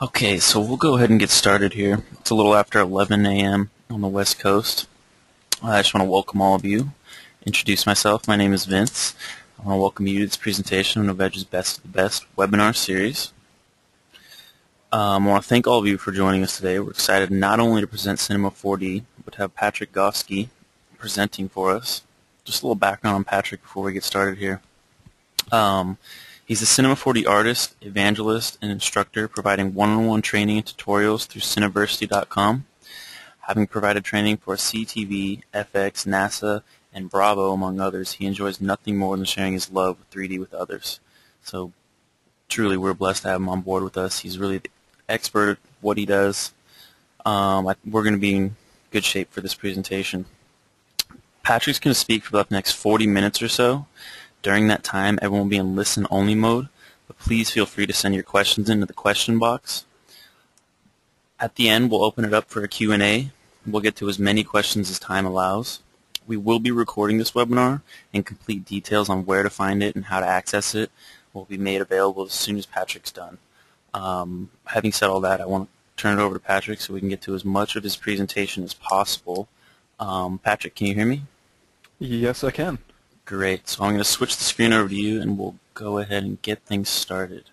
Okay, so we'll go ahead and get started here. It's a little after 11 a.m. on the West Coast. I just want to welcome all of you. Introduce myself. My name is Vince. I want to welcome you to this presentation of Novedge's Best of the Best webinar series. I want to thank all of you for joining us today. We're excited not only to present Cinema 4D, but to have Patrick Goski presenting for us. Just a little background on Patrick before we get started here. He's a Cinema 4D artist, evangelist, and instructor providing one-on-one training and tutorials through cineversity.com. Having provided training for CTV, FX, NASA, and Bravo, among others, he enjoys nothing more than sharing his love of 3D with others. So truly, we're blessed to have him on board with us. He's really the expert at what he does. We're going to be in good shape for this presentation. Patrick's going to speak for about the next 40 minutes or so. During that time, everyone will be in listen-only mode, but please feel free to send your questions into the question box. At the end, we'll open it up for a Q&A. We'll get to as many questions as time allows. We will be recording this webinar, and complete details on where to find it and how to access it will be made available as soon as Patrick's done. Having said all that, I want to turn it over to Patrick so we can get to as much of his presentation as possible. Patrick, can you hear me? Yes, I can. Great. So I'm going to switch the screen over to you, and we'll go ahead and get things started.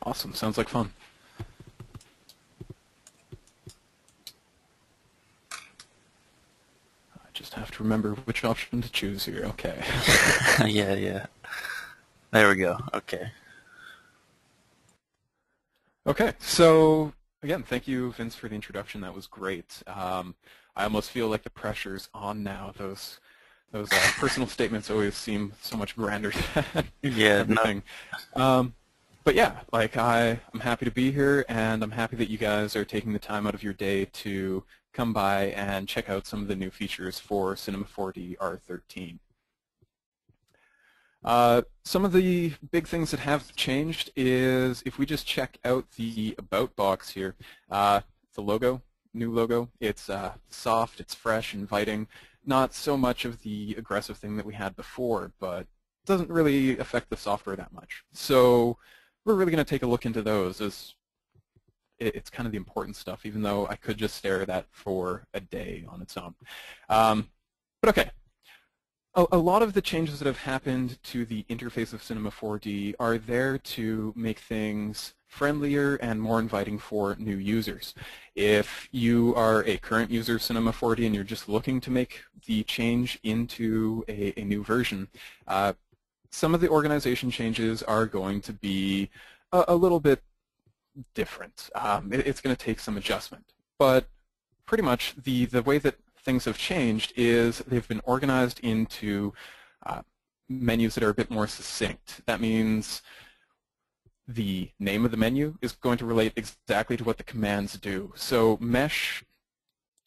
Awesome. Sounds like fun. I just have to remember which option to choose here. Okay. Yeah. There we go. Okay. Okay. So, again, thank you, Vince, for the introduction. That was great. I almost feel like the pressure's on now. Those personal statements always seem so much grander than everything. But yeah, I'm happy to be here, and I'm happy that you guys are taking the time out of your day to come by and check out some of the new features for Cinema 4D R13. Some of the big things that have changed is if we just check out the About box here, the logo, new logo, it's soft, it's fresh, inviting. Not so much of the aggressive thing that we had before, but it doesn't really affect the software that much. So we're really going to take a look into those, as it's kind of the important stuff, even though I could just stare at that for a day on its own. But okay, a lot of the changes that have happened to the interface of Cinema 4D are there to make things friendlier and more inviting for new users. If you are a current user of Cinema 4D and you're just looking to make the change into a new version, some of the organization changes are going to be a little bit different. It's going to take some adjustment. But pretty much the way that things have changed is they've been organized into menus that are a bit more succinct. That means the name of the menu is going to relate exactly to what the commands do. So Mesh,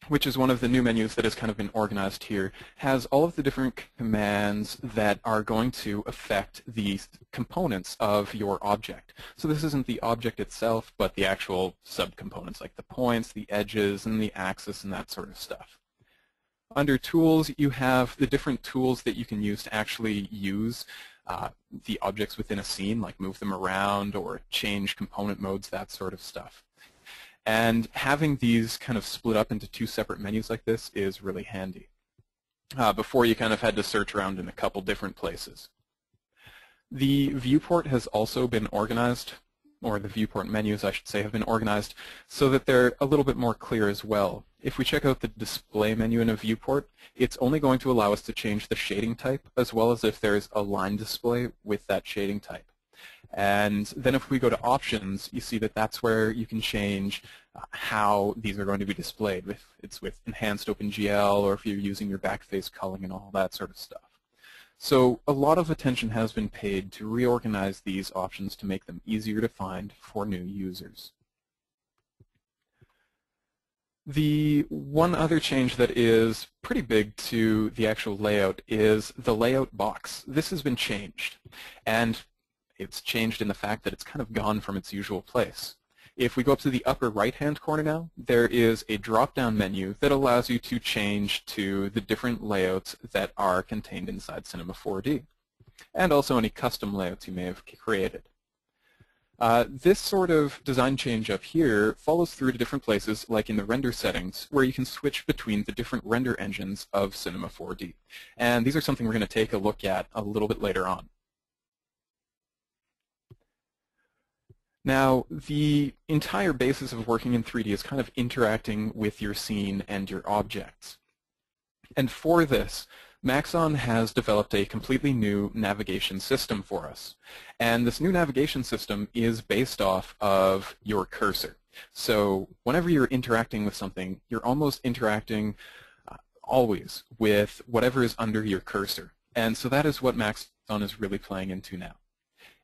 which is one of the new menus that has kind of been organized here, has all of the different commands that are going to affect the components of your object. So this isn't the object itself, but the actual subcomponents, like the points, the edges, and the axis, and that sort of stuff. Under Tools, you have the different tools that you can use to actually use the objects within a scene, like move them around or change component modes, that sort of stuff. And having these kind of split up into two separate menus like this is really handy. Before, you kind of had to search around in a couple different places. The viewport has also been organized, or the viewport menus, I should say, have been organized so that they're a little bit more clear as well. If we check out the display menu in a viewport, it's only going to allow us to change the shading type, as well as if there's a line display with that shading type. And then if we go to options, you see that that's where you can change how these are going to be displayed. If it's with enhanced OpenGL, or if you're using your backface culling and all that sort of stuff. So a lot of attention has been paid to reorganize these options to make them easier to find for new users. The one other change that is pretty big to the actual layout is the layout box. This has been changed, and it's changed in the fact that it's kind of gone from its usual place. If we go up to the upper right-hand corner now, there is a drop-down menu that allows you to change to the different layouts that are contained inside Cinema 4D, and also any custom layouts you may have created. This sort of design change up here follows through to different places, like in the render settings, where you can switch between the different render engines of Cinema 4D. And these are something we're going to take a look at a little bit later on. Now, the entire basis of working in 3D is kind of interacting with your scene and your objects. And for this, Maxon has developed a completely new navigation system for us. And this new navigation system is based off of your cursor. So whenever you're interacting with something, you're almost interacting always with whatever is under your cursor. And so that is what Maxon is really playing into now.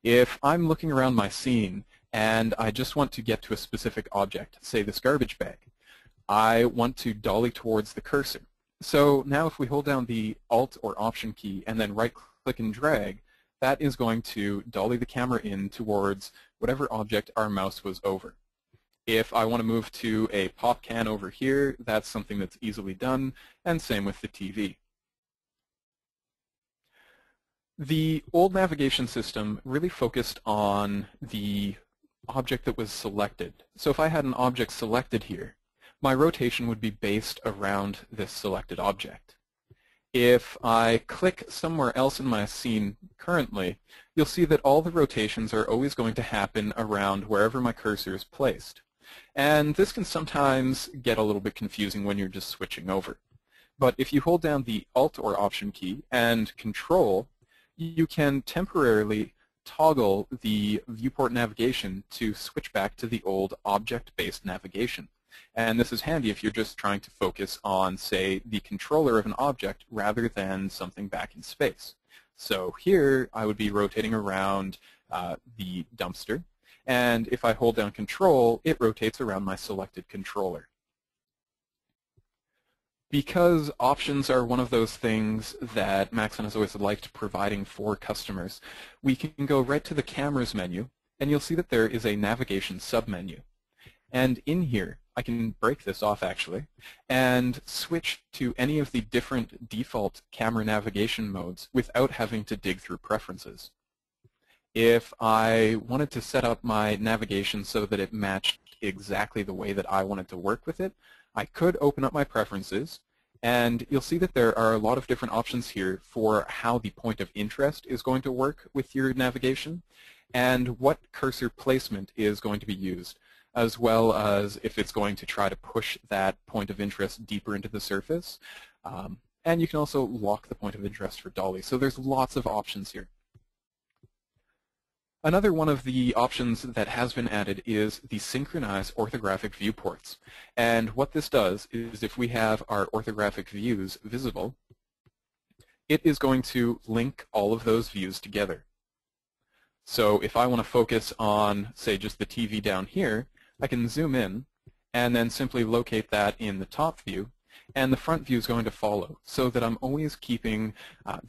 If I'm looking around my scene and I just want to get to a specific object, say this garbage bag, I want to dolly towards the cursor. So now if we hold down the Alt or Option key and then right-click and drag, that is going to dolly the camera in towards whatever object our mouse was over. If I want to move to a pop can over here, that's something that's easily done, and same with the TV. The old navigation system really focused on the object that was selected. So if I had an object selected here, my rotation would be based around this selected object. If I click somewhere else in my scene currently, you'll see that all the rotations are always going to happen around wherever my cursor is placed. And this can sometimes get a little bit confusing when you're just switching over. But if you hold down the Alt or Option key and Control, you can temporarily toggle the viewport navigation to switch back to the old object-based navigation. And this is handy if you're just trying to focus on, say, the controller of an object rather than something back in space. So here I would be rotating around the dumpster, and if I hold down Control, it rotates around my selected controller. Because options are one of those things that Maxon has always liked providing for customers, we can go right to the Cameras menu, and you'll see that there is a navigation submenu. And in here, I can break this off actually, and switch to any of the different default camera navigation modes without having to dig through preferences. If I wanted to set up my navigation so that it matched exactly the way that I wanted to work with it, I could open up my preferences, and you'll see that there are a lot of different options here for how the point of interest is going to work with your navigation, and what cursor placement is going to be used, as well as if it's going to try to push that point of interest deeper into the surface. And you can also lock the point of interest for dolly. So there's lots of options here. Another one of the options that has been added is the synchronize orthographic viewports. And what this does is if we have our orthographic views visible, it is going to link all of those views together. So if I want to focus on, say, just the TV down here, I can zoom in and then simply locate that in the top view, and the front view is going to follow, so that I'm always keeping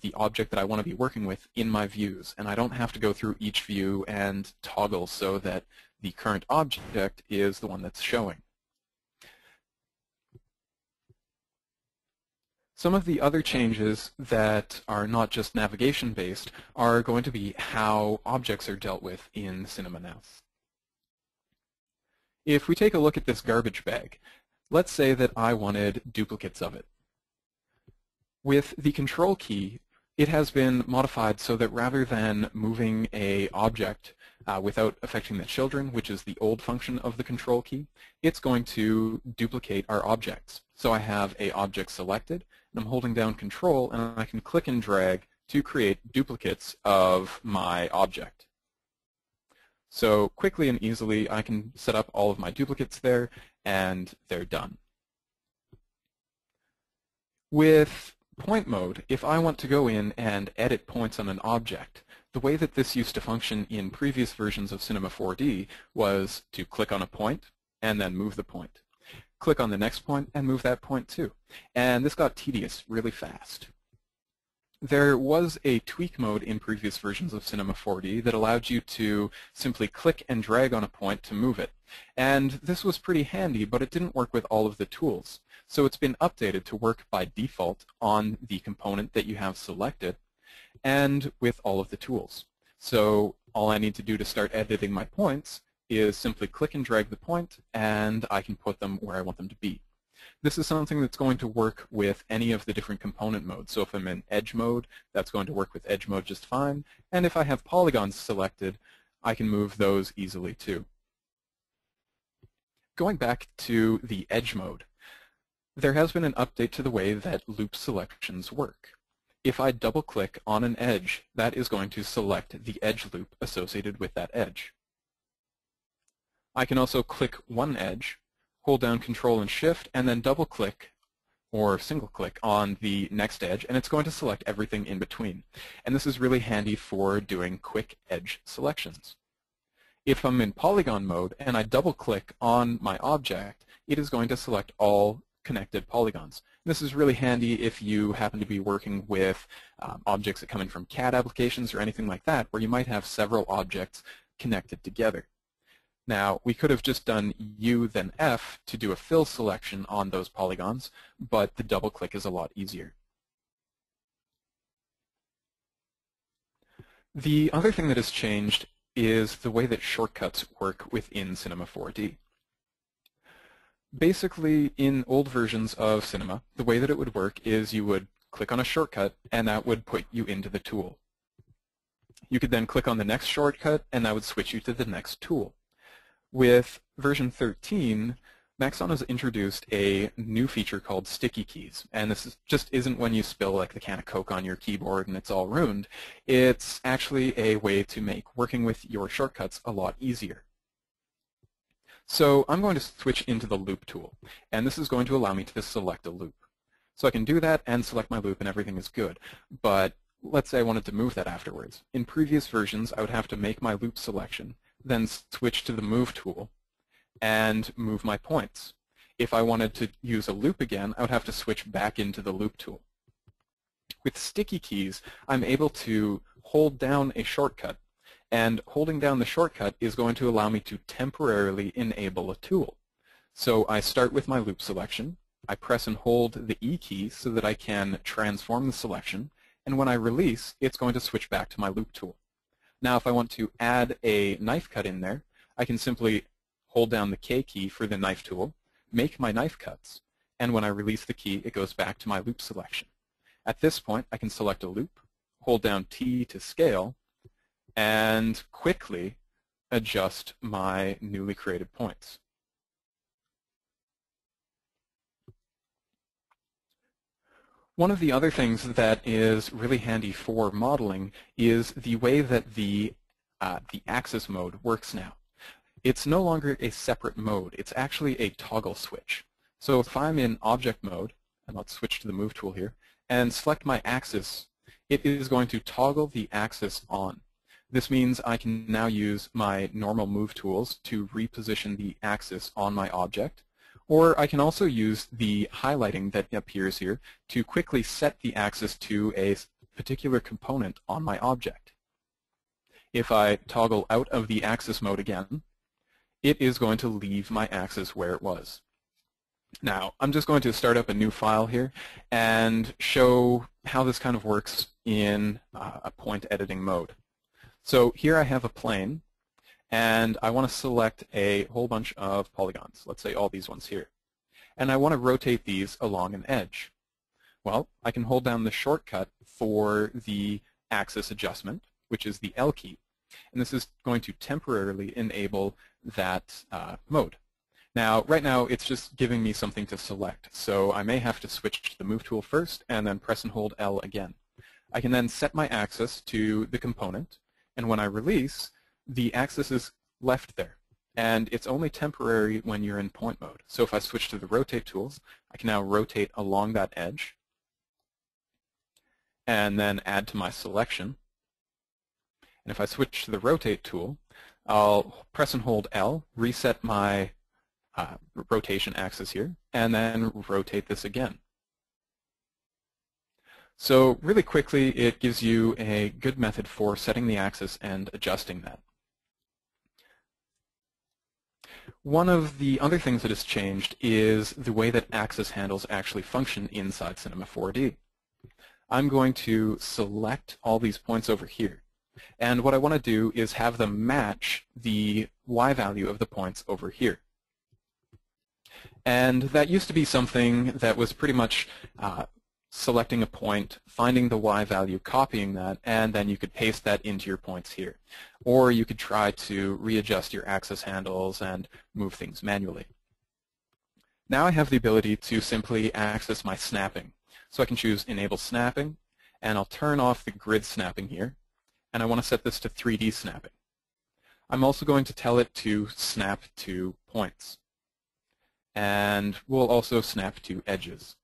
the object that I want to be working with in my views, and I don't have to go through each view and toggle so that the current object is the one that's showing. Some of the other changes that are not just navigation-based are going to be how objects are dealt with in Cinema now. If we take a look at this garbage bag, let's say that I wanted duplicates of it. With the Control key, it has been modified so that rather than moving an object without affecting the children, which is the old function of the Control key, it's going to duplicate our objects. So I have an object selected, and I'm holding down Control, and I can click and drag to create duplicates of my object. So quickly and easily, I can set up all of my duplicates there, and they're done. With point mode, if I want to go in and edit points on an object, the way that this used to function in previous versions of Cinema 4D was to click on a point and then move the point. Click on the next point and move that point too. And this got tedious really fast. There was a tweak mode in previous versions of Cinema 4D that allowed you to simply click and drag on a point to move it. And this was pretty handy, but it didn't work with all of the tools. So it's been updated to work by default on the component that you have selected and with all of the tools. So all I need to do to start editing my points is simply click and drag the point, and I can put them where I want them to be. This is something that's going to work with any of the different component modes. So if I'm in edge mode, that's going to work with edge mode just fine. And if I have polygons selected, I can move those easily too. Going back to the edge mode, there has been an update to the way that loop selections work. If I double-click on an edge, that is going to select the edge loop associated with that edge. I can also click one edge, hold down Control and Shift, and then double-click or single-click on the next edge, and it's going to select everything in between. And this is really handy for doing quick edge selections. If I'm in polygon mode and I double-click on my object, it is going to select all connected polygons. This is really handy if you happen to be working with objects that come in from CAD applications or anything like that, where you might have several objects connected together. Now, we could have just done U then F to do a fill selection on those polygons, but the double-click is a lot easier. The other thing that has changed is the way that shortcuts work within Cinema 4D. Basically, in old versions of Cinema, the way that it would work is you would click on a shortcut, and that would put you into the tool. You could then click on the next shortcut, and that would switch you to the next tool. With version 13, Maxon has introduced a new feature called sticky keys. And this just isn't when you spill like the can of Coke on your keyboard and it's all ruined. It's actually a way to make working with your shortcuts a lot easier. So I'm going to switch into the loop tool. And this is going to allow me to select a loop. So I can do that and select my loop and everything is good. But let's say I wanted to move that afterwards. In previous versions, I would have to make my loop selection, then switch to the Move tool and move my points. If I wanted to use a loop again, I would have to switch back into the Loop tool. With sticky keys, I'm able to hold down a shortcut, and holding down the shortcut is going to allow me to temporarily enable a tool. So I start with my loop selection, I press and hold the E key so that I can transform the selection, and when I release, it's going to switch back to my Loop tool. Now, if I want to add a knife cut in there, I can simply hold down the K key for the knife tool, make my knife cuts, and when I release the key, it goes back to my loop selection. At this point, I can select a loop, hold down T to scale, and quickly adjust my newly created points. One of the other things that is really handy for modeling is the way that the axis mode works now. It's no longer a separate mode. It's actually a toggle switch. So if I'm in object mode, and let's switch to the Move tool here, and select my axis, it is going to toggle the axis on. This means I can now use my normal Move tools to reposition the axis on my object. Or I can also use the highlighting that appears here to quickly set the axis to a particular component on my object. If I toggle out of the axis mode again, it is going to leave my axis where it was. Now, I'm just going to start up a new file here and show how this kind of works in a point editing mode. So here I have a plane, and I want to select a whole bunch of polygons, let's say all these ones here. And I want to rotate these along an edge. Well, I can hold down the shortcut for the axis adjustment, which is the L key. And this is going to temporarily enable that mode. Now, right now, it's just giving me something to select. So I may have to switch to the Move tool first and then press and hold L again. I can then set my axis to the component. And when I release, the axis is left there. And it's only temporary when you're in point mode. So if I switch to the Rotate tools, I can now rotate along that edge and then add to my selection. And if I switch to the Rotate tool, I'll press and hold L, reset my rotation axis here, and then rotate this again. So really quickly, it gives you a good method for setting the axis and adjusting that. One of the other things that has changed is the way that axis handles actually function inside Cinema 4D. I'm going to select all these points over here. And what I want to do is have them match the y value of the points over here. And that used to be something that was pretty much selecting a point, finding the y value, copying that, and then you could paste that into your points here. Or you could try to readjust your axis handles and move things manually. Now I have the ability to simply access my snapping. So I can choose Enable Snapping, and I'll turn off the grid snapping here, and I want to set this to 3D snapping. I'm also going to tell it to snap to points, and we'll also snap to edges.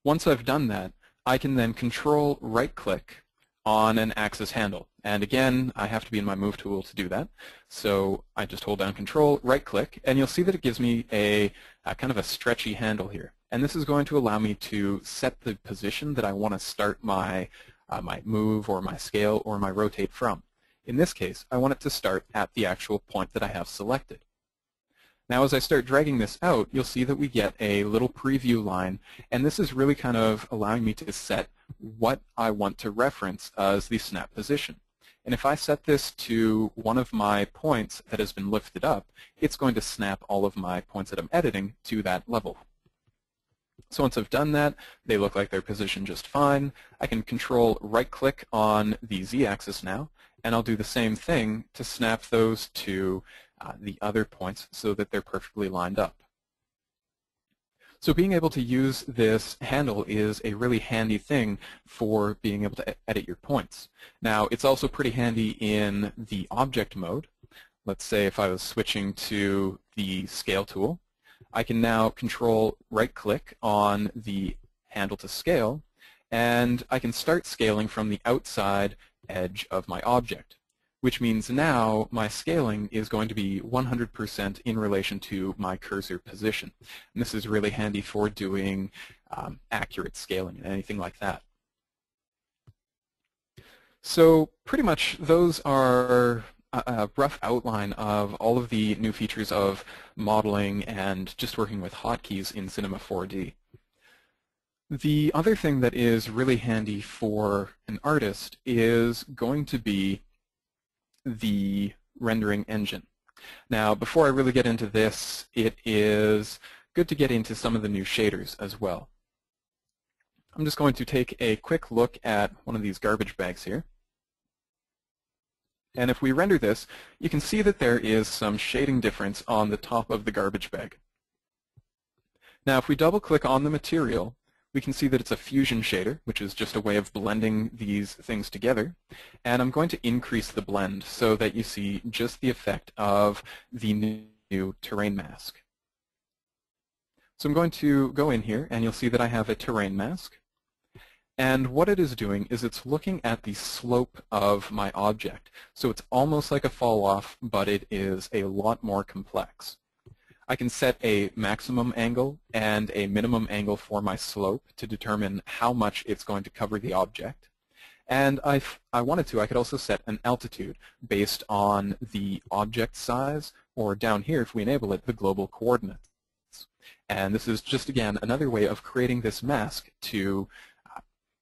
Once I've done that, I can then Control right-click on an axis handle. And again, I have to be in my Move tool to do that. So I just hold down Control, right-click, and you'll see that it gives me a kind of a stretchy handle here. And this is going to allow me to set the position that I want to start my, my move or my scale or my rotate from. In this case, I want it to start at the actual point that I have selected. Now as I start dragging this out, you'll see that we get a little preview line, and this is really kind of allowing me to set what I want to reference as the snap position. And if I set this to one of my points that has been lifted up, it's going to snap all of my points that I'm editing to that level. So once I've done that, they look like they're positioned just fine. I can Control right-click on the Z-axis now, and I'll do the same thing to snap those to the other points so that they're perfectly lined up. So being able to use this handle is a really handy thing for being able to edit your points. Now, it's also pretty handy in the object mode. Let's say if I was switching to the scale tool, I can now Control right-click on the handle to scale, and I can start scaling from the outside edge of my object, which means now my scaling is going to be 100% in relation to my cursor position. And this is really handy for doing accurate scaling and anything like that. So pretty much those are a rough outline of all of the new features of modeling and just working with hotkeys in Cinema 4D. The other thing that is really handy for an artist is going to be the rendering engine. Now, before I really get into this, it is good to get into some of the new shaders as well. I'm just going to take a quick look at one of these garbage bags here. And if we render this, you can see that there is some shading difference on the top of the garbage bag. Now, if we double-click on the material, we can see that it's a fusion shader, which is just a way of blending these things together. And I'm going to increase the blend so that you see just the effect of the new terrain mask. So I'm going to go in here, and you'll see that I have a terrain mask. And what it is doing is it's looking at the slope of my object. So it's almost like a fall off, but it is a lot more complex. I can set a maximum angle and a minimum angle for my slope to determine how much it's going to cover the object. And if I wanted to, I could also set an altitude based on the object size, or down here, if we enable it, the global coordinates. And this is just, again, another way of creating this mask to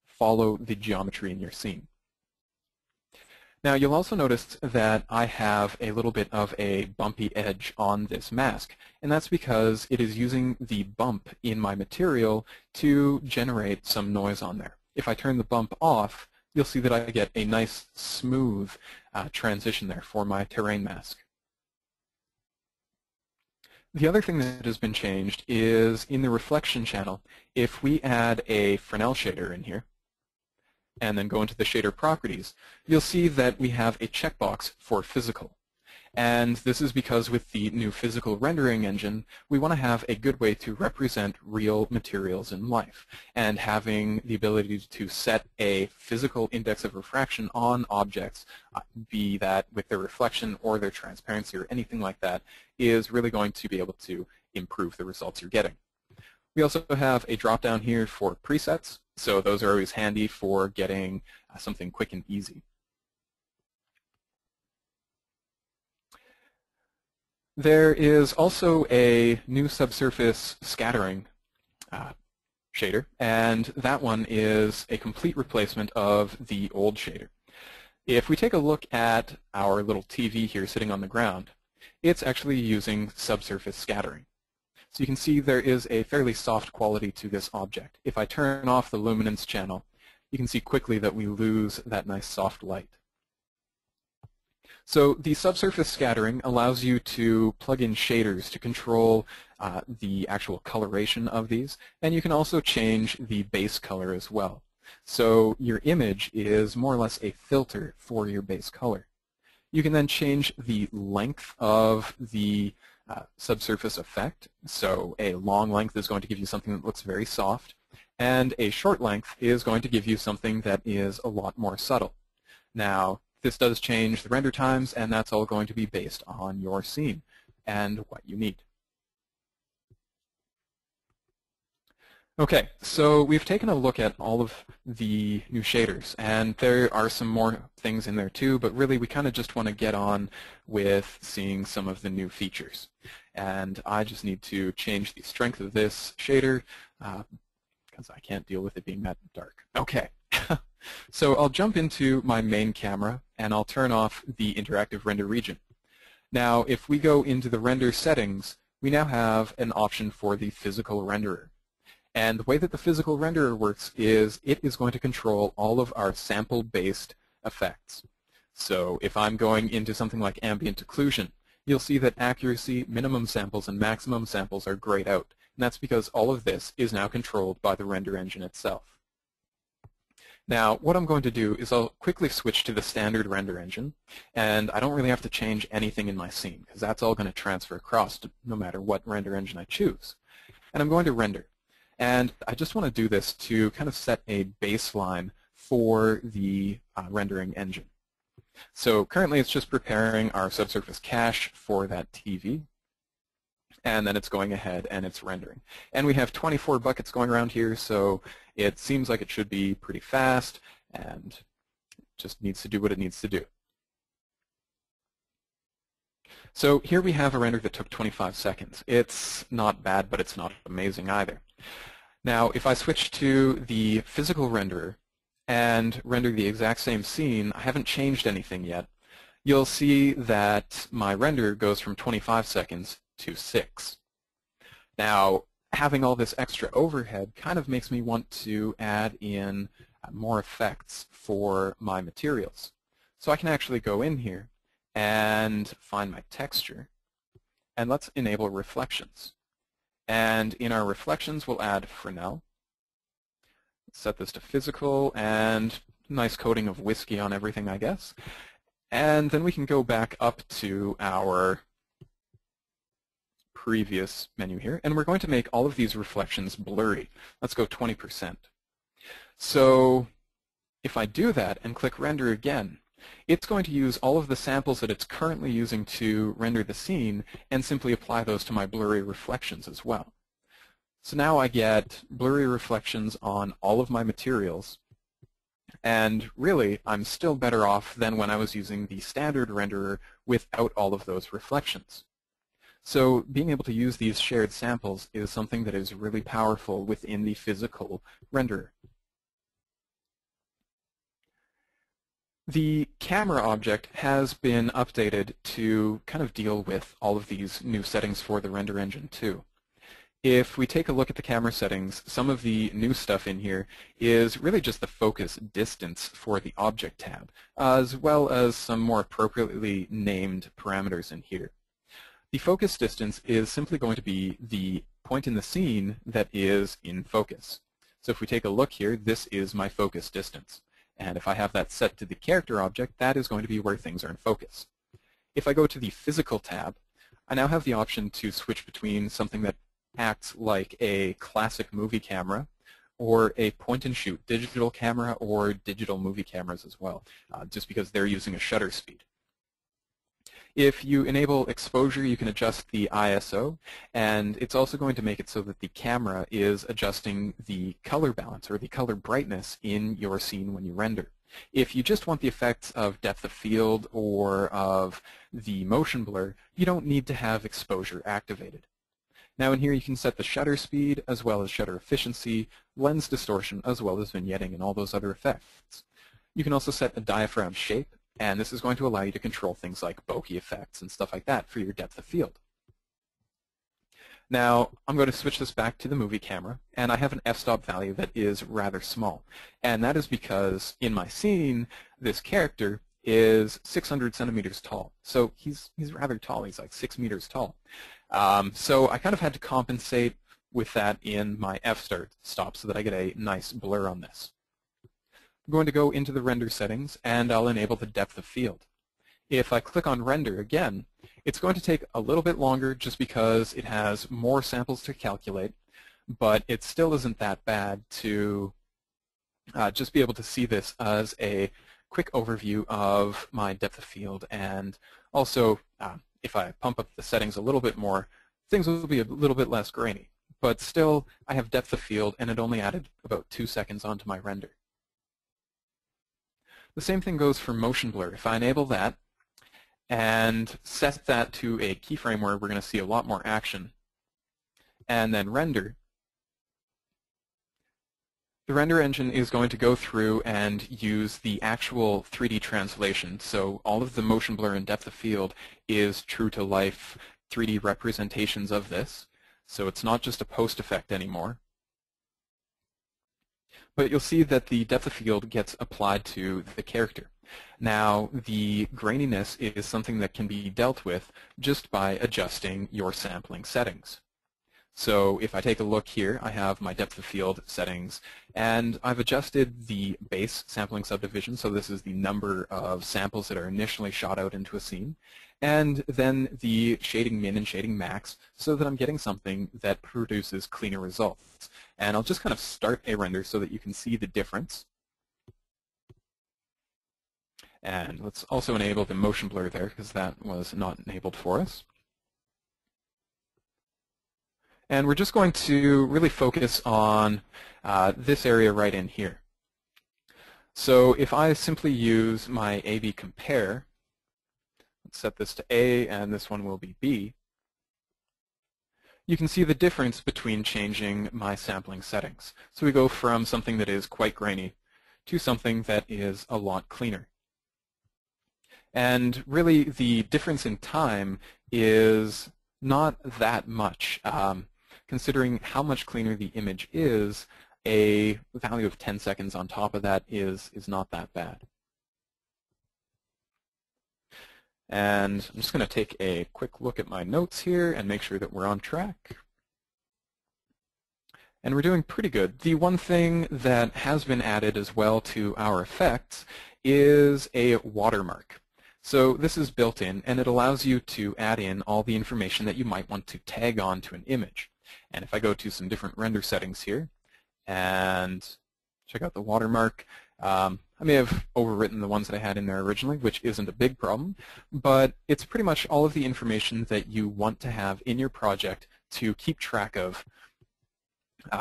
follow the geometry in your scene. Now, you'll also notice that I have a little bit of a bumpy edge on this mask, and that's because it is using the bump in my material to generate some noise on there. If I turn the bump off, you'll see that I get a nice, smooth transition there for my terrain mask. The other thing that has been changed is in the reflection channel. If we add a Fresnel shader in here, and then go into the shader properties, you'll see that we have a checkbox for physical. And this is because with the new physical rendering engine, we want to have a good way to represent real materials in life. And having the ability to set a physical index of refraction on objects, be that with their reflection or their transparency or anything like that, is really going to be able to improve the results you're getting. We also have a drop-down here for presets, so those are always handy for getting something quick and easy. There is also a new subsurface scattering shader, and that one is a complete replacement of the old shader. If we take a look at our little TV here sitting on the ground, it's actually using subsurface scattering. So you can see there is a fairly soft quality to this object. If I turn off the luminance channel, you can see quickly that we lose that nice soft light. So the subsurface scattering allows you to plug in shaders to control the actual coloration of these, and you can also change the base color as well. So your image is more or less a filter for your base color. You can then change the length of the subsurface effect. So a long length is going to give you something that looks very soft, and a short length is going to give you something that is a lot more subtle. Now, this does change the render times, and that's all going to be based on your scene and what you need. Okay, so we've taken a look at all of the new shaders, and there are some more things in there too, but really we kind of just want to get on with seeing some of the new features. And I just need to change the strength of this shader because I can't deal with it being that dark. Okay, so I'll jump into my main camera and I'll turn off the interactive render region. Now, if we go into the render settings, we now have an option for the physical renderer. And the way that the physical renderer works is it is going to control all of our sample-based effects. So if I'm going into something like ambient occlusion, you'll see that accuracy, minimum samples, and maximum samples are grayed out. And that's because all of this is now controlled by the render engine itself. Now, what I'm going to do is I'll quickly switch to the standard render engine, and I don't really have to change anything in my scene, because that's all going to transfer across to no matter what render engine I choose. And I'm going to render. And I just want to do this to kind of set a baseline for the rendering engine. So currently it's just preparing our subsurface cache for that TV, and then it's going ahead and it's rendering. And we have 24 buckets going around here, so it seems like it should be pretty fast and just needs to do what it needs to do. So here we have a render that took 25 seconds. It's not bad, but it's not amazing either. Now, if I switch to the physical renderer and render the exact same scene, I haven't changed anything yet, you'll see that my render goes from 25 seconds to 6. Now, having all this extra overhead kind of makes me want to add in more effects for my materials. So I can actually go in here and find my texture, and let's enable reflections. And in our reflections, we'll add Fresnel. Set this to physical, and nice coating of whiskey on everything, I guess. And then we can go back up to our previous menu here, and we're going to make all of these reflections blurry. Let's go 20%. So if I do that and click render again, it's going to use all of the samples that it's currently using to render the scene and simply apply those to my blurry reflections as well. So now I get blurry reflections on all of my materials, and really I'm still better off than when I was using the standard renderer without all of those reflections. So being able to use these shared samples is something that is really powerful within the physical renderer. The camera object has been updated to kind of deal with all of these new settings for the render engine too. If we take a look at the camera settings, some of the new stuff in here is really just the focus distance for the object tab, as well as some more appropriately named parameters in here. The focus distance is simply going to be the point in the scene that is in focus. So if we take a look here, this is my focus distance. And if I have that set to the character object, that is going to be where things are in focus. If I go to the physical tab, I now have the option to switch between something that acts like a classic movie camera or a point-and-shoot digital camera or digital movie cameras as well, just because they're using a shutter speed. If you enable exposure, you can adjust the ISO, and it's also going to make it so that the camera is adjusting the color balance or the color brightness in your scene when you render. If you just want the effects of depth of field or of the motion blur, you don't need to have exposure activated. Now in here you can set the shutter speed as well as shutter efficiency, lens distortion, as well as vignetting and all those other effects. You can also set a diaphragm shape And this is going to allow you to control things like bokeh effects and stuff like that for your depth of field. Now, I'm going to switch this back to the movie camera, and I have an f-stop value that is rather small. And that is because in my scene, this character is 600 centimeters tall. So he's rather tall. He's like 6 meters tall. So I kind of had to compensate with that in my f-stop so that I get a nice blur on this. I'm going to go into the render settings, and I'll enable the depth of field. If I click on render again, it's going to take a little bit longer just because it has more samples to calculate, but it still isn't that bad to just be able to see this as a quick overview of my depth of field. And also, if I pump up the settings a little bit more, things will be a little bit less grainy. But still, I have depth of field, and it only added about 2 seconds onto my render. The same thing goes for motion blur. If I enable that, and set that to a keyframe where we're going to see a lot more action, and then render, the render engine is going to go through and use the actual 3D translation. So all of the motion blur and depth of field is true-to-life 3D representations of this. So it's not just a post effect anymore. But you'll see that the depth of field gets applied to the character. Now, the graininess is something that can be dealt with just by adjusting your sampling settings. So if I take a look here, I have my depth of field settings, and I've adjusted the base sampling subdivision, so this is the number of samples that are initially shot out into a scene, and then the shading min and shading max, so that I'm getting something that produces cleaner results. And I'll just kind of start a render so that you can see the difference. And let's also enable the motion blur there, because that was not enabled for us. And we're just going to really focus on this area right in here. So if I simply use my A-B compare, let's set this to A, and this one will be B, you can see the difference between changing my sampling settings. So we go from something that is quite grainy to something that is a lot cleaner. And really, the difference in time is not that much. Considering how much cleaner the image is, a value of 10 seconds on top of that is not that bad. And I'm just going to take a quick look at my notes here and make sure that we're on track. And we're doing pretty good. The one thing that has been added as well to our effects is a watermark. So this is built in, and it allows you to add in all the information that you might want to tag on to an image. And if I go to some different render settings here and check out the watermark, I may have overwritten the ones that I had in there originally, which isn't a big problem, but it's pretty much all of the information that you want to have in your project to keep track of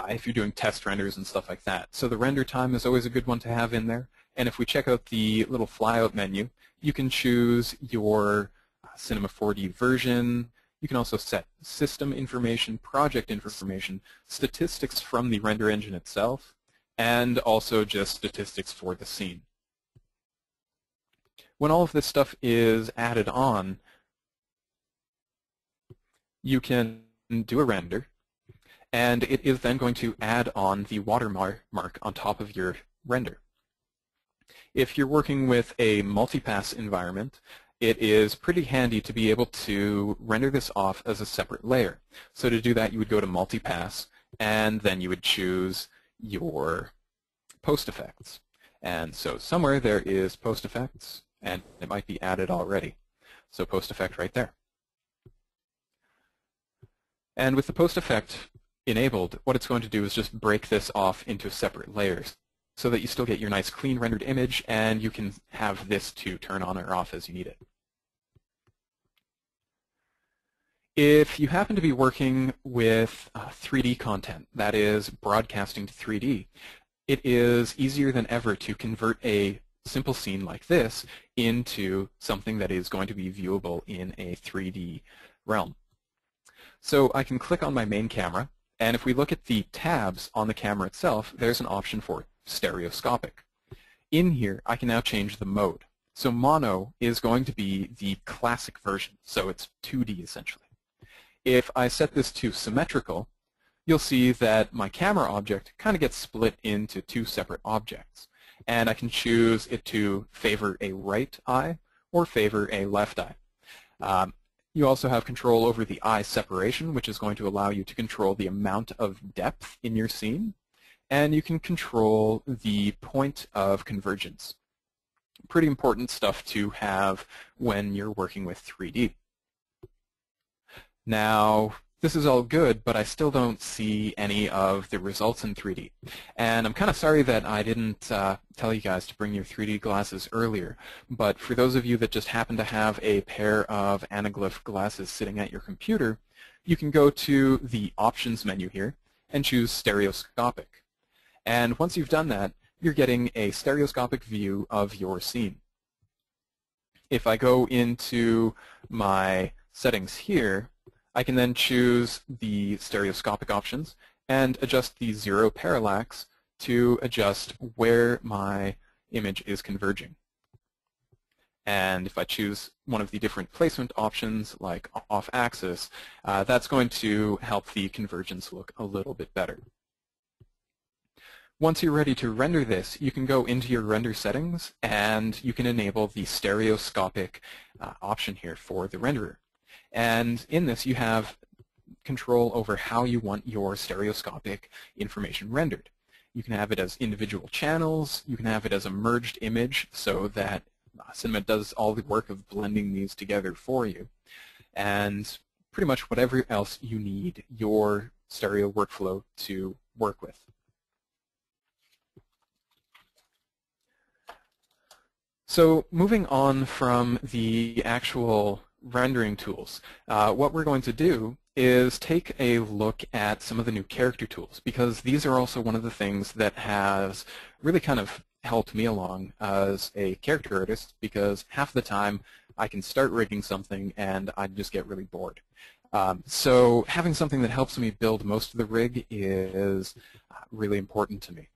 if you're doing test renders and stuff like that. So the render time is always a good one to have in there. And if we check out the little flyout menu, you can choose your Cinema 4D version. You can also set system information, project information, statistics from the render engine itself, and also just statistics for the scene. When all of this stuff is added on, you can do a render, and it is then going to add on the watermark on top of your render. If you're working with a multipass environment, it is pretty handy to be able to render this off as a separate layer. So to do that, you would go to multipass, and then you would choose your post effects. And so somewhere there is post effects, and it might be added already. So post effect right there. And with the post effect enabled, what it's going to do is just break this off into separate layers, so that you still get your nice clean rendered image, and you can have this to turn on or off as you need it. If you happen to be working with 3D content, that is broadcasting to 3D, it is easier than ever to convert a simple scene like this into something that is going to be viewable in a 3D realm. So I can click on my main camera, and if we look at the tabs on the camera itself, there's an option for stereoscopic. In here, I can now change the mode. So mono is going to be the classic version, so it's 2D essentially. If I set this to symmetrical, you'll see that my camera object kind of gets split into two separate objects. And I can choose it to favor a right eye or favor a left eye. You also have control over the eye separation, which is going to allow you to control the amount of depth in your scene. And you can control the point of convergence. Pretty important stuff to have when you're working with 3D. Now, this is all good, but I still don't see any of the results in 3D. And I'm kind of sorry that I didn't tell you guys to bring your 3D glasses earlier. But for those of you that just happen to have a pair of anaglyph glasses sitting at your computer, you can go to the Options menu here and choose Stereoscopic. And once you've done that, you're getting a stereoscopic view of your scene. If I go into my settings here, I can then choose the stereoscopic options and adjust the zero parallax to adjust where my image is converging. And if I choose one of the different placement options, like off-axis, that's going to help the convergence look a little bit better. Once you're ready to render this, you can go into your render settings and you can enable the stereoscopic option here for the renderer. And in this, you have control over how you want your stereoscopic information rendered. You can have it as individual channels. You can have it as a merged image so that Cinema does all the work of blending these together for you. And pretty much whatever else you need your stereo workflow to work with. So moving on from the actual rendering tools, what we're going to do is take a look at some of the new character tools, because these are also one of the things that has really kind of helped me along as a character artist, because half the time I can start rigging something and I just get really bored. So having something that helps me build most of the rig is really important to me.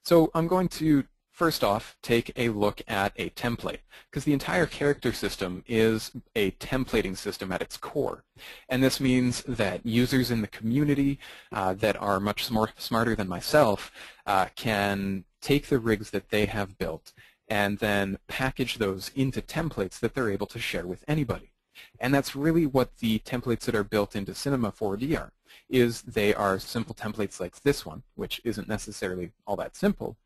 So I'm going to first off take a look at a template, because the entire character system is a templating system at its core. And this means that users in the community that are much more smarter than myself can take the rigs that they have built and then package those into templates that they're able to share with anybody. And that's really what the templates that are built into Cinema 4D are, is they are simple templates like this one, which isn't necessarily all that simple,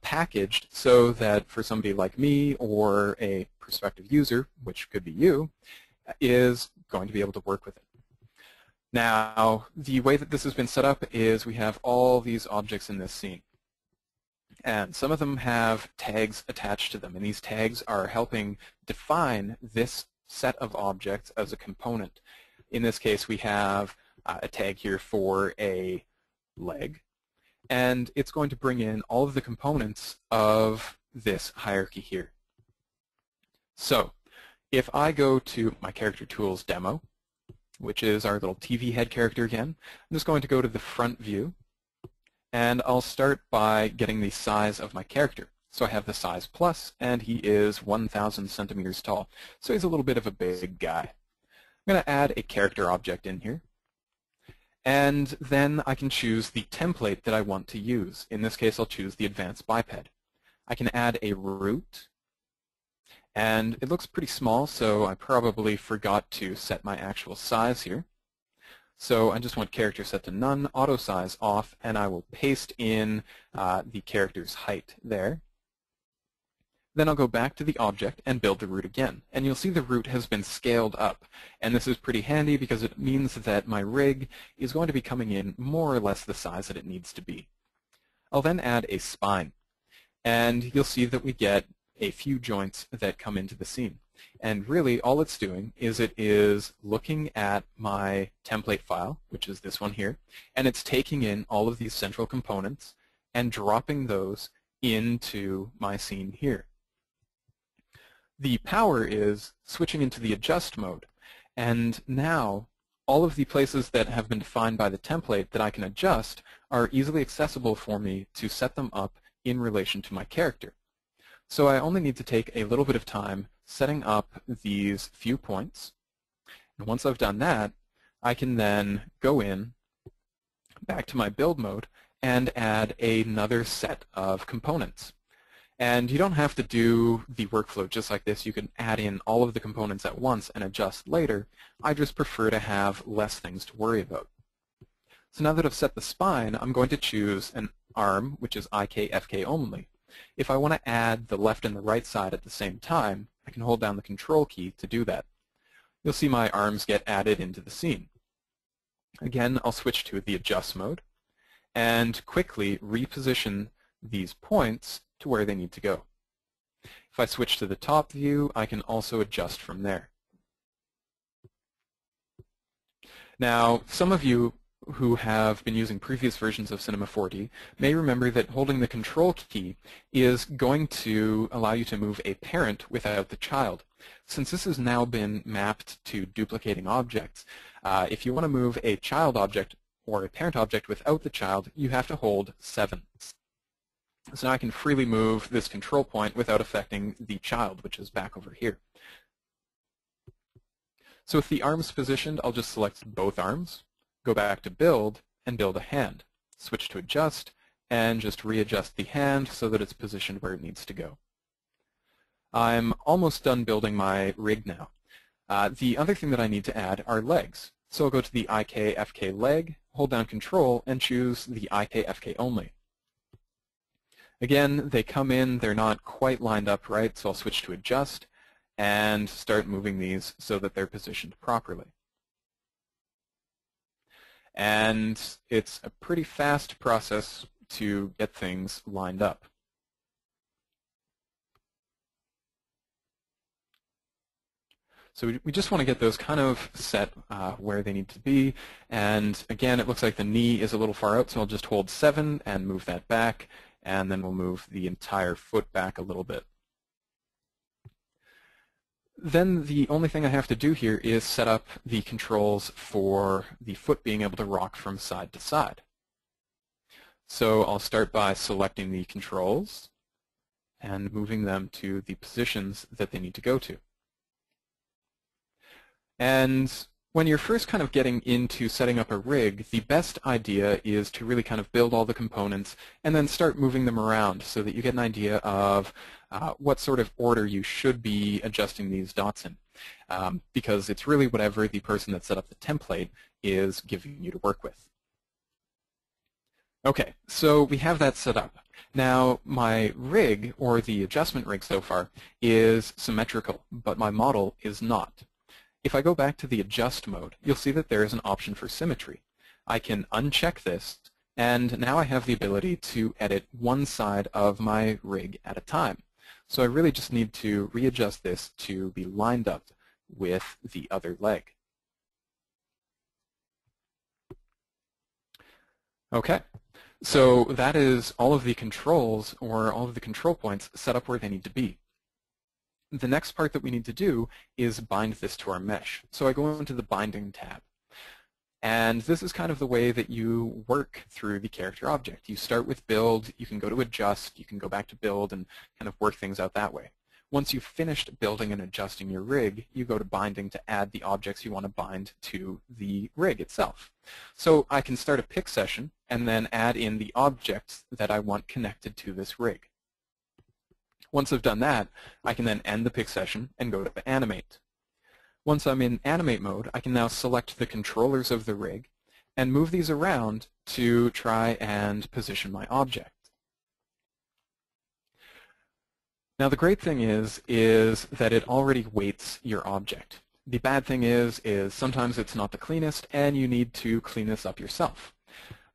packaged so that for somebody like me or a prospective user, which could be you, is going to be able to work with it. Now, the way that this has been set up is we have all these objects in this scene. And some of them have tags attached to them, and these tags are helping define this set of objects as a component. In this case, we have a tag here for a leg, and it's going to bring in all of the components of this hierarchy here. So if I go to my character tools demo, which is our little TV head character again, I'm just going to go to the front view, and I'll start by getting the size of my character. So I have the size plus, and he is 1,000 centimeters tall. So he's a little bit of a big guy. I'm going to add a character object in here. And then I can choose the template that I want to use. In this case, I'll choose the advanced biped. I can add a root. And it looks pretty small, so I probably forgot to set my actual size here. So I just want character set to none, auto size off, and I will paste in the character's height there. Then I'll go back to the object and build the root again. And you'll see the root has been scaled up. And this is pretty handy because it means that my rig is going to be coming in more or less the size that it needs to be. I'll then add a spine. And you'll see that we get a few joints that come into the scene. And really all it's doing is it is looking at my template file, which is this one here, and it's taking in all of these central components and dropping those into my scene here. The power is switching into the adjust mode, and now all of the places that have been defined by the template that I can adjust are easily accessible for me to set them up in relation to my character. So I only need to take a little bit of time setting up these few points. And once I've done that, I can then go in back to my build mode and add another set of components. And you don't have to do the workflow just like this. You can add in all of the components at once and adjust later. I just prefer to have less things to worry about. So now that I've set the spine, I'm going to choose an arm, which is IK/FK only. If I want to add the left and the right side at the same time, I can hold down the Control key to do that. You'll see my arms get added into the scene. Again, I'll switch to the Adjust mode and quickly reposition these points to where they need to go. If I switch to the top view, I can also adjust from there. Now, some of you who have been using previous versions of Cinema 4D may remember that holding the Control key is going to allow you to move a parent without the child. Since this has now been mapped to duplicating objects, if you want to move a child object or a parent object without the child, you have to hold 7. So now I can freely move this control point without affecting the child, which is back over here. So with the arms positioned, I'll just select both arms, go back to Build, and build a hand. Switch to Adjust, and just readjust the hand so that it's positioned where it needs to go. I'm almost done building my rig now. The other thing that I need to add are legs. So I'll go to the IK/FK leg, hold down Control, and choose the IK/FK only. Again, they come in, they're not quite lined up right, so I'll switch to Adjust and start moving these so that they're positioned properly. And it's a pretty fast process to get things lined up. So we just want to get those kind of set where they need to be. And again, it looks like the knee is a little far out, so I'll just hold 7 and move that back. And then we'll move the entire foot back a little bit. Then the only thing I have to do here is set up the controls for the foot being able to rock from side to side. So I'll start by selecting the controls and moving them to the positions that they need to go to. And when you're first kind of getting into setting up a rig, the best idea is to really kind of build all the components and then start moving them around so that you get an idea of what sort of order you should be adjusting these dots in. Because it's really whatever the person that set up the template is giving you to work with. Okay, so we have that set up. Now my rig, or the adjustment rig so far, is symmetrical, but my model is not. If I go back to the Adjust mode, you'll see that there is an option for symmetry. I can uncheck this, and now I have the ability to edit one side of my rig at a time. So I really just need to readjust this to be lined up with the other leg. Okay, so that is all of the controls, or all of the control points, set up where they need to be. The next part that we need to do is bind this to our mesh. So I go into the Binding tab. And this is kind of the way that you work through the character object. You start with Build, you can go to Adjust, you can go back to Build and kind of work things out that way. Once you've finished building and adjusting your rig, you go to Binding to add the objects you want to bind to the rig itself. So I can start a pick session and then add in the objects that I want connected to this rig. Once I've done that, I can then end the pick session and go to Animate. Once I'm in Animate mode, I can now select the controllers of the rig and move these around to try and position my object. Now the great thing is that it already weights your object. The bad thing is sometimes it's not the cleanest and you need to clean this up yourself.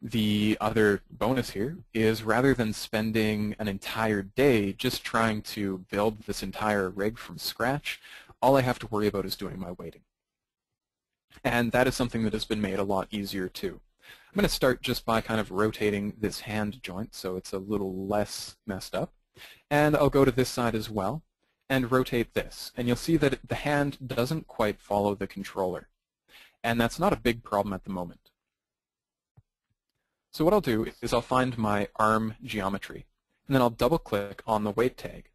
The other bonus here is rather than spending an entire day just trying to build this entire rig from scratch, all I have to worry about is doing my weighting. And that is something that has been made a lot easier too. I'm going to start just by kind of rotating this hand joint so it's a little less messed up. And I'll go to this side as well and rotate this. And you'll see that the hand doesn't quite follow the controller. And that's not a big problem at the moment. So what I'll do is I'll find my arm geometry, and then I'll double-click on the weight tag.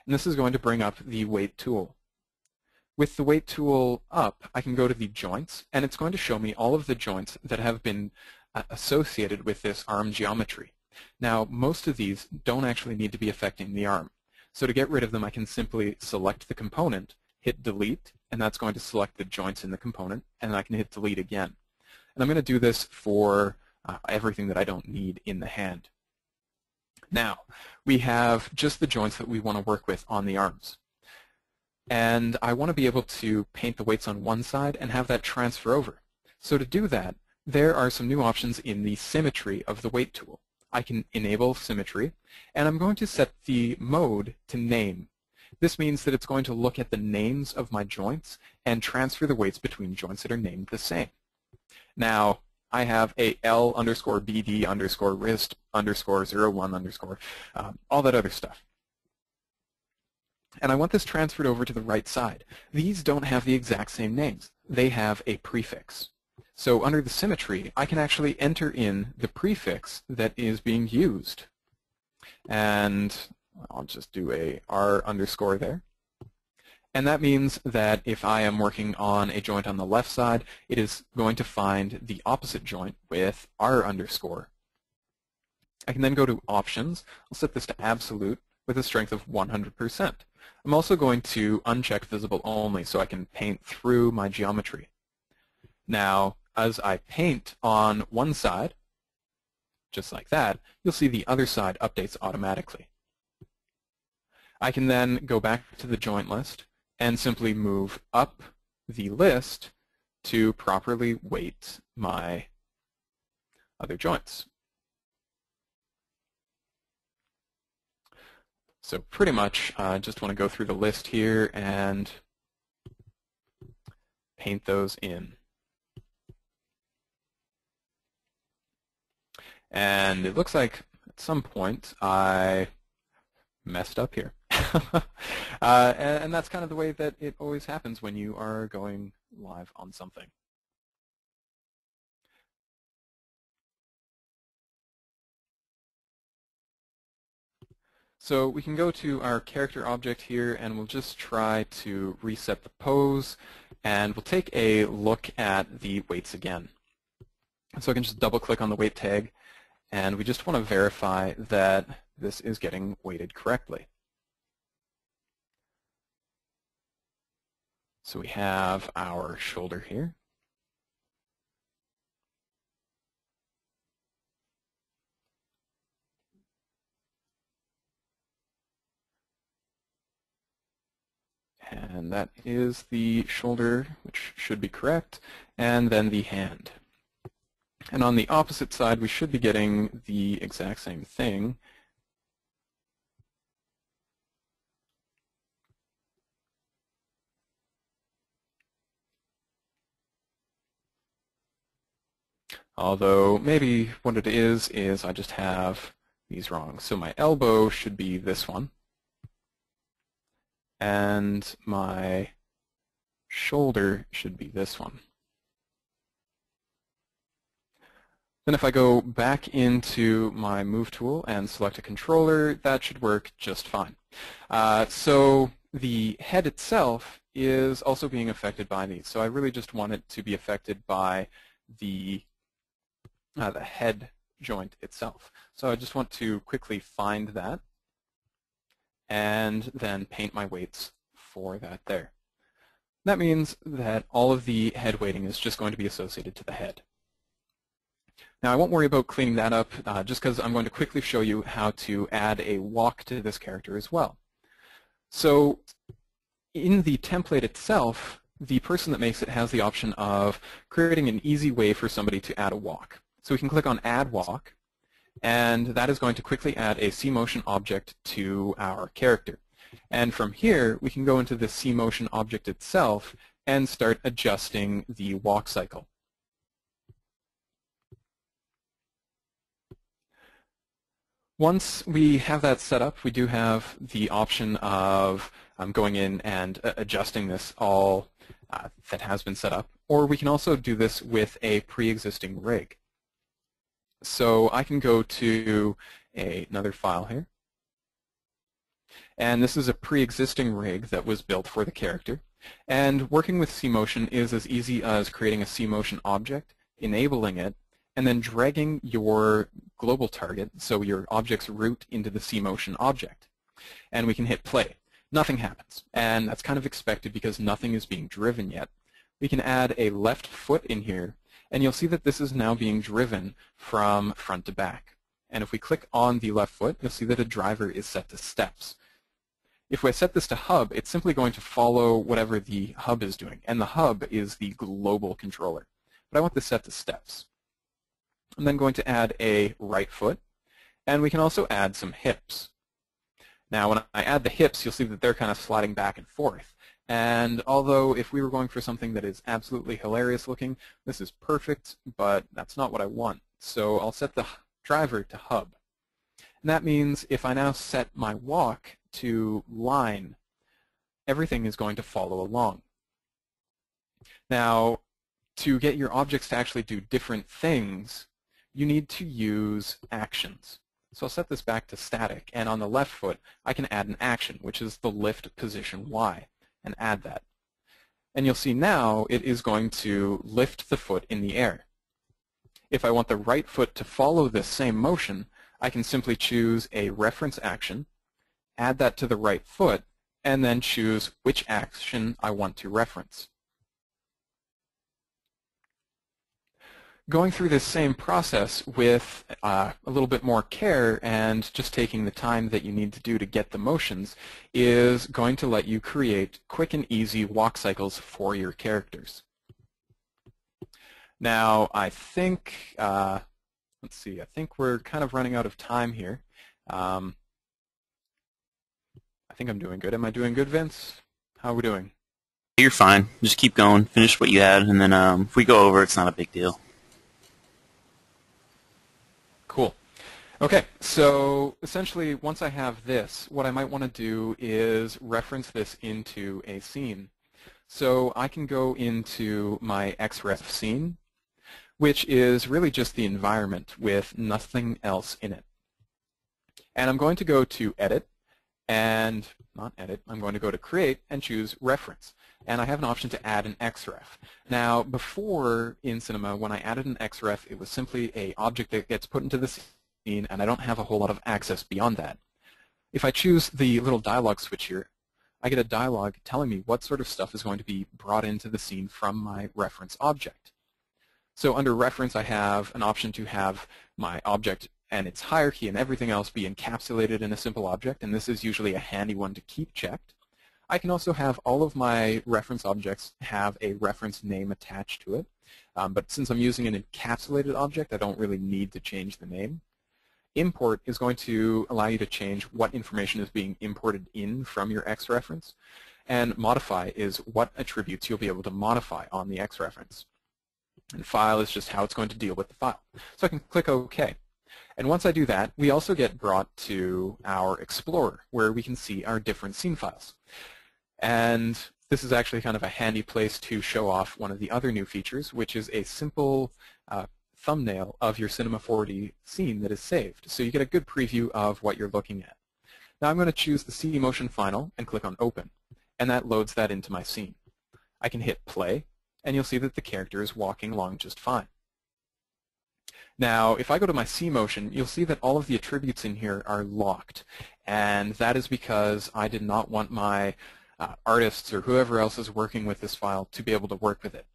And this is going to bring up the weight tool. With the weight tool up, I can go to the joints, and it's going to show me all of the joints that have been associated with this arm geometry. Now, most of these don't actually need to be affecting the arm. So to get rid of them, I can simply select the component, hit delete, and that's going to select the joints in the component, and I can hit delete again. And I'm going to do this for everything that I don't need in the hand. Now, we have just the joints that we want to work with on the arms. And I want to be able to paint the weights on one side and have that transfer over. So to do that, there are some new options in the symmetry of the weight tool. I can enable symmetry, and I'm going to set the mode to name. This means that it's going to look at the names of my joints and transfer the weights between joints that are named the same. Now, I have a L_BD_wrist_01_, all that other stuff. And I want this transferred over to the right side. These don't have the exact same names. They have a prefix. So under the symmetry, I can actually enter in the prefix that is being used. And I'll just do a R_ there. And that means that if I am working on a joint on the left side, it is going to find the opposite joint with R_. I can then go to Options. I'll set this to Absolute with a strength of 100%. I'm also going to uncheck Visible Only so I can paint through my geometry. Now, as I paint on one side, just like that, you'll see the other side updates automatically. I can then go back to the joint list and simply move up the list to properly weight my other joints. So pretty much I just want to go through the list here and paint those in. And it looks like at some point I messed up here. And that's kind of the way that it always happens when you are going live on something. So we can go to our character object here, and we'll just try to reset the pose, and we'll take a look at the weights again. So I can just double-click on the weight tag, and we just want to verify that this is getting weighted correctly. So we have our shoulder here. And that is the shoulder, which should be correct, and then the hand. And on the opposite side, we should be getting the exact same thing. Although maybe what it is I just have these wrong. So my elbow should be this one. And my shoulder should be this one. Then if I go back into my Move tool and select a controller, that should work just fine. So the head itself is also being affected by these. So I really just want it to be affected by the head joint itself. So I just want to quickly find that and then paint my weights for that there. That means that all of the head weighting is just going to be associated to the head. Now I won't worry about cleaning that up just because I'm going to quickly show you how to add a walk to this character as well. So in the template itself, the person that makes it has the option of creating an easy way for somebody to add a walk. So we can click on Add Walk, and that is going to quickly add a Cmotion object to our character. And from here, we can go into the Cmotion object itself and start adjusting the walk cycle. Once we have that set up, we do have the option of going in and adjusting this all that has been set up, or we can also do this with a pre-existing rig. So I can go to another file here, And this is a pre-existing rig that was built for the character. And working with Cmotion is as easy as creating a Cmotion object, enabling it, and then dragging your global target, so your object's root, into the Cmotion object. And we can hit play. Nothing happens, and that's kind of expected because nothing is being driven yet. We can add a left foot in here, and you'll see that this is now being driven from front to back. And if we click on the left foot, you'll see that a driver is set to steps. If we set this to hub, it's simply going to follow whatever the hub is doing, and the hub is the global controller. But I want this set to steps. I'm then going to add a right foot, and we can also add some hips. Now, when I add the hips, you'll see that they're kind of sliding back and forth. And although if we were going for something that is absolutely hilarious looking, this is perfect, but that's not what I want. So I'll set the driver to hub. And that means if I now set my walk to line, everything is going to follow along. Now, to get your objects to actually do different things, you need to use actions. So I'll set this back to static, and on the left foot, I can add an action, which is the lift position Y, and add that. And you'll see now it is going to lift the foot in the air. If I want the right foot to follow this same motion, I can simply choose a reference action, add that to the right foot, and then choose which action I want to reference. Going through this same process with a little bit more care and just taking the time that you need to do to get the motions is going to let you create quick and easy walk cycles for your characters. Now, I think, let's see, I think we're kind of running out of time here. I think I'm doing good. Am I doing good, Vince? How are we doing? You're fine. Just keep going. Finish what you had, and then if we go over, it's not a big deal. Cool. Okay, so essentially once I have this, what I might want to do is reference this into a scene. So I can go into my XREF scene, which is really just the environment with nothing else in it. And I'm going to go to Edit, and not Edit, I'm going to go to Create and choose Reference. And I have an option to add an XREF. Now, before in Cinema, when I added an XREF, it was simply an object that gets put into the scene, and I don't have a whole lot of access beyond that. If I choose the little dialog switch here, I get a dialog telling me what sort of stuff is going to be brought into the scene from my reference object. So under Reference, I have an option to have my object and its hierarchy and everything else be encapsulated in a simple object, and this is usually a handy one to keep checked. I can also have all of my reference objects have a reference name attached to it, but since I'm using an encapsulated object, I don't really need to change the name. Import is going to allow you to change what information is being imported in from your X reference, and modify is what attributes you'll be able to modify on the X reference. And file is just how it's going to deal with the file. So I can click OK. And once I do that, we also get brought to our Explorer, where we can see our different scene files. And this is actually kind of a handy place to show off one of the other new features, which is a simple thumbnail of your Cinema 4D scene that is saved. So you get a good preview of what you're looking at. Now I'm going to choose the Cmotion final and click on Open, and that loads that into my scene. I can hit play, and you'll see that the character is walking along just fine. Now, if I go to my Cmotion, you'll see that all of the attributes in here are locked, and that is because I did not want my artists or whoever else is working with this file to be able to work with it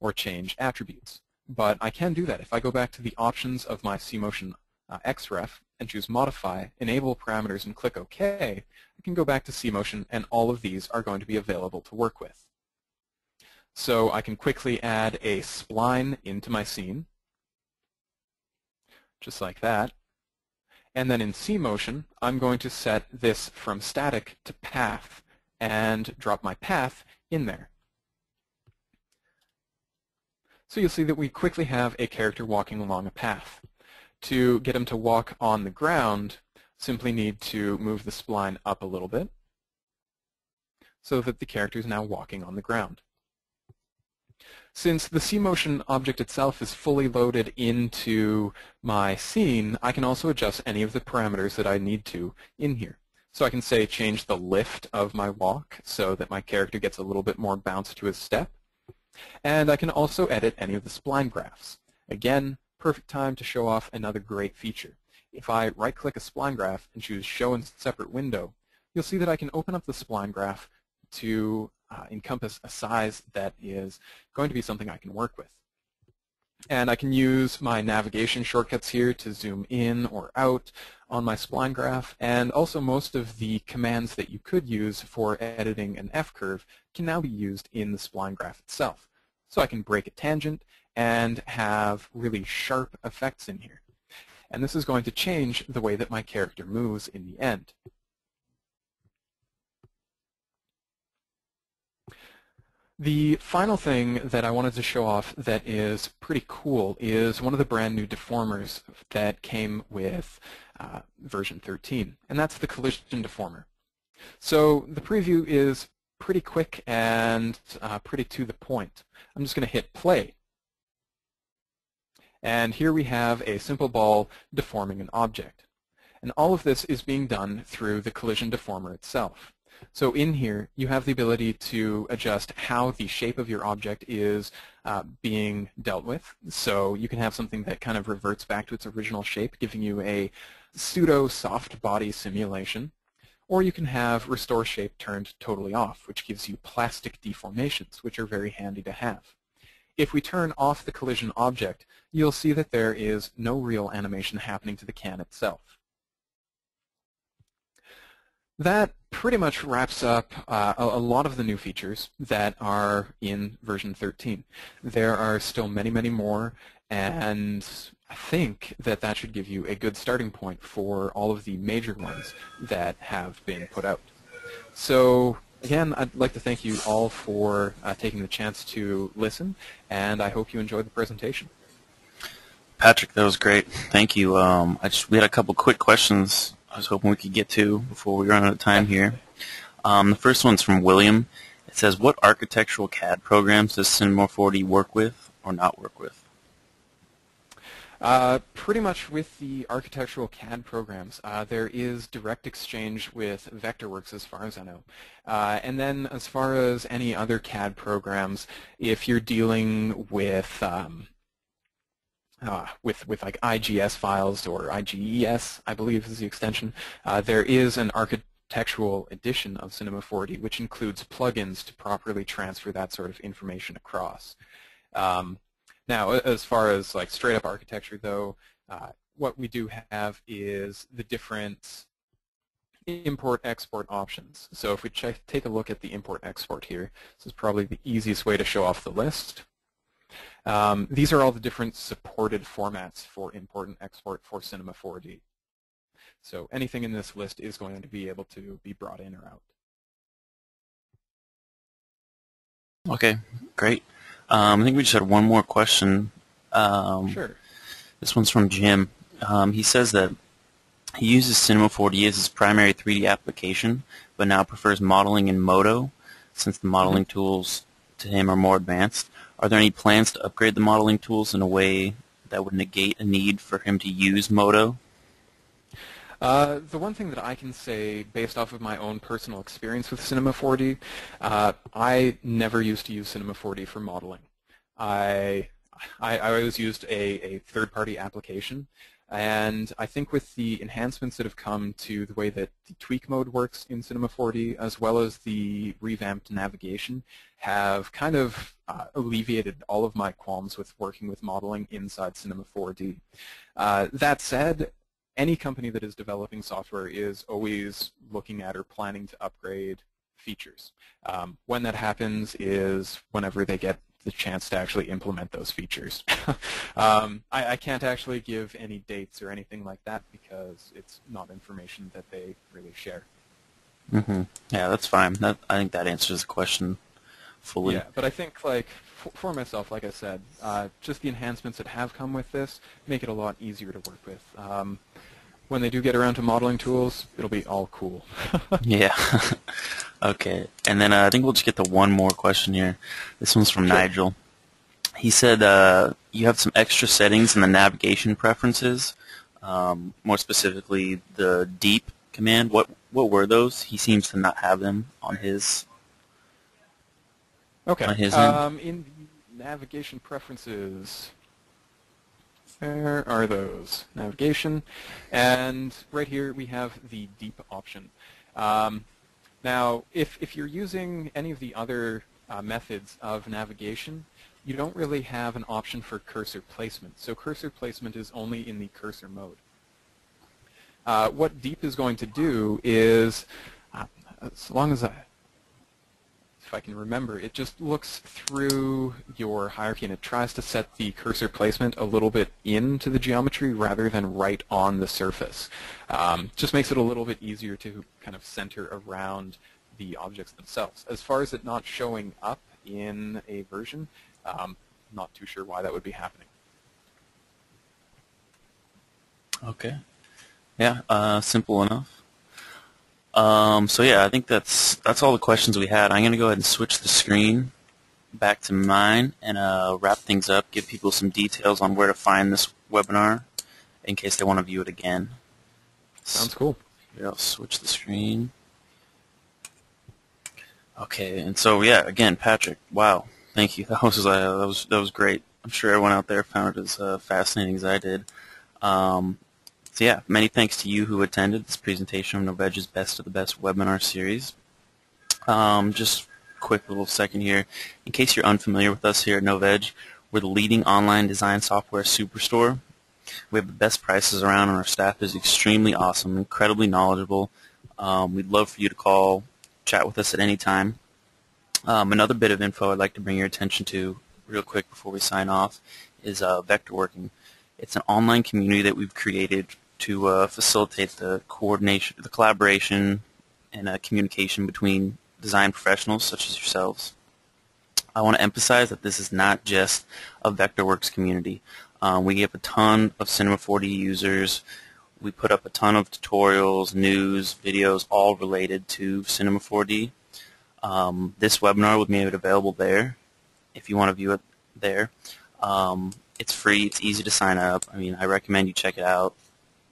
or change attributes. But I can do that. If I go back to the options of my Cmotion XREF and choose Modify, Enable Parameters, and click OK, I can go back to Cmotion, and all of these are going to be available to work with. So I can quickly add a spline into my scene, just like that. And then in Cmotion, I'm going to set this from static to path and drop my path in there. So you'll see that we quickly have a character walking along a path. To get him to walk on the ground, simply need to move the spline up a little bit so that the character is now walking on the ground. Since the Cmotion object itself is fully loaded into my scene, I can also adjust any of the parameters that I need to in here. So I can say change the lift of my walk so that my character gets a little bit more bounce to his step. And I can also edit any of the spline graphs. Again, perfect time to show off another great feature. If I right-click a spline graph and choose Show in Separate Window, you'll see that I can open up the spline graph to encompass a size that is going to be something I can work with. And I can use my navigation shortcuts here to zoom in or out on my spline graph, and also most of the commands that you could use for editing an F-curve can now be used in the spline graph itself. So I can break a tangent and have really sharp effects in here. And this is going to change the way that my character moves in the end. The final thing that I wanted to show off that is pretty cool is one of the brand new deformers that came with version 13, and that's the collision deformer. So the preview is pretty quick and pretty to the point. I'm just going to hit play. And here we have a simple ball deforming an object. And all of this is being done through the collision deformer itself. So in here, you have the ability to adjust how the shape of your object is being dealt with. So you can have something that kind of reverts back to its original shape, giving you a pseudo soft body simulation. Or you can have restore shape turned totally off, which gives you plastic deformations, which are very handy to have. If we turn off the collision object, you'll see that there is no real animation happening to the can itself. That pretty much wraps up a lot of the new features that are in version 13. There are still many, many more, and I think that that should give you a good starting point for all of the major ones that have been put out. So again, I'd like to thank you all for taking the chance to listen, and I hope you enjoyed the presentation. Patrick, that was great. Thank you. We had a couple quick questions I was hoping we could get to before we run out of time here. The first one's from William. It says, what architectural CAD programs does Cinema 4D work with or not work with? Pretty much with the architectural CAD programs. There is direct exchange with Vectorworks as far as I know. And then as far as any other CAD programs, if you're dealing with like IGS files or IGES, I believe is the extension, there is an architectural edition of Cinema 4D which includes plugins to properly transfer that sort of information across. Now, as far as like straight up architecture though, what we do have is the different import-export options. So if we take a look at the import-export here, this is probably the easiest way to show off the list. These are all the different supported formats for import and export for Cinema 4D. So anything in this list is going to be able to be brought in or out. Okay, great. I think we just had one more question. Sure. This one's from Jim. He says that he uses Cinema 4D as his primary 3D application, but now prefers modeling in Modo, since the modeling tools to him are more advanced. Are there any plans to upgrade the modeling tools in a way that would negate a need for him to use Modo? The one thing that I can say, based off of my own personal experience with Cinema 4D, I never used to use Cinema 4D for modeling. I always used a third-party application, and I think with the enhancements that have come to the way that the tweak mode works in Cinema 4D, as well as the revamped navigation, have kind of alleviated all of my qualms with working with modeling inside Cinema 4D. That said, any company that is developing software is always looking at or planning to upgrade features. When that happens is whenever they get the chance to actually implement those features. I can't actually give any dates or anything like that because it's not information that they really share. Mm-hmm. Yeah, that's fine. I think that answers the question fully. Yeah, but I think like for myself, like I said, just the enhancements that have come with this make it a lot easier to work with. When they do get around to modeling tools, it'll be all cool. Yeah. Okay. And then I think we'll just get to one more question here. This one's from Nigel. He said you have some extra settings in the navigation preferences, more specifically the deep command. What what were those? He seems to not have them on his Okay. end. In the navigation preferences, where are those? Navigation, and right here we have the deep option. Now, if you're using any of the other methods of navigation, you don't really have an option for cursor placement. So cursor placement is only in the cursor mode. What deep is going to do is, as long as if I can remember, it just looks through your hierarchy and it tries to set the cursor placement a little bit into the geometry rather than right on the surface. Just makes it a little bit easier to kind of center around the objects themselves. As far as it not showing up in a version, not too sure why that would be happening. Okay. Yeah, simple enough. So yeah, I think that's all the questions we had. I'm going to go ahead and switch the screen back to mine and wrap things up, give people some details on where to find this webinar in case they want to view it again. Sounds cool. Yeah, I'll switch the screen. Okay, and so yeah, again, Patrick, wow, thank you. That was great. I'm sure everyone out there found it as fascinating as I did. So yeah, many thanks to you who attended this presentation of Novedge's Best of the Best webinar series. Just a quick little second here. In case you're unfamiliar with us here at Novedge, we're the leading online design software superstore. We have the best prices around and our staff is extremely awesome, incredibly knowledgeable. We'd love for you to call, chat with us at any time. Another bit of info I'd like to bring your attention to real quick before we sign off is Vectorworking. It's an online community that we've created to facilitate the coordination, the collaboration, and communication between design professionals such as yourselves. I want to emphasize that this is not just a Vectorworks community. We have a ton of Cinema 4D users. We put up a ton of tutorials, news, videos, all related to Cinema 4D. This webinar will be made available there if you want to view it there. It's free. It's easy to sign up. I mean, I recommend you check it out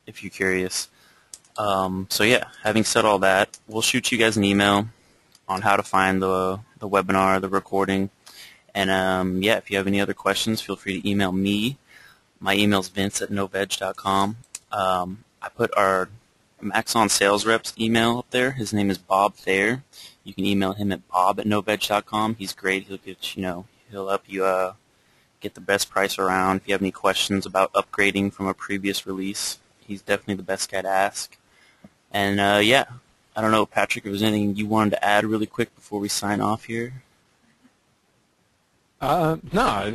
if you're curious. So yeah, having said all that, we'll shoot you guys an email on how to find the webinar, the recording. And yeah, if you have any other questions, feel free to email me. My email is vince@novedge.com. I put our Maxon sales rep's email up there. His name is Bob Thayer. You can email him at bob@novedge.com. He's great. He'll get he'll help you get the best price around. If you have any questions about upgrading from a previous release, he's definitely the best guy to ask. And yeah, I don't know, Patrick, if there's anything you wanted to add really quick before we sign off here? No,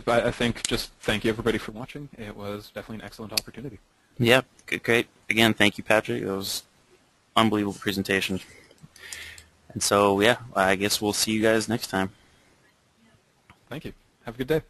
I think just thank you everybody for watching. It was definitely an excellent opportunity. Yeah, great. Again, thank you, Patrick. It was an unbelievable presentation. And so, yeah, I guess we'll see you guys next time. Thank you. Have a good day.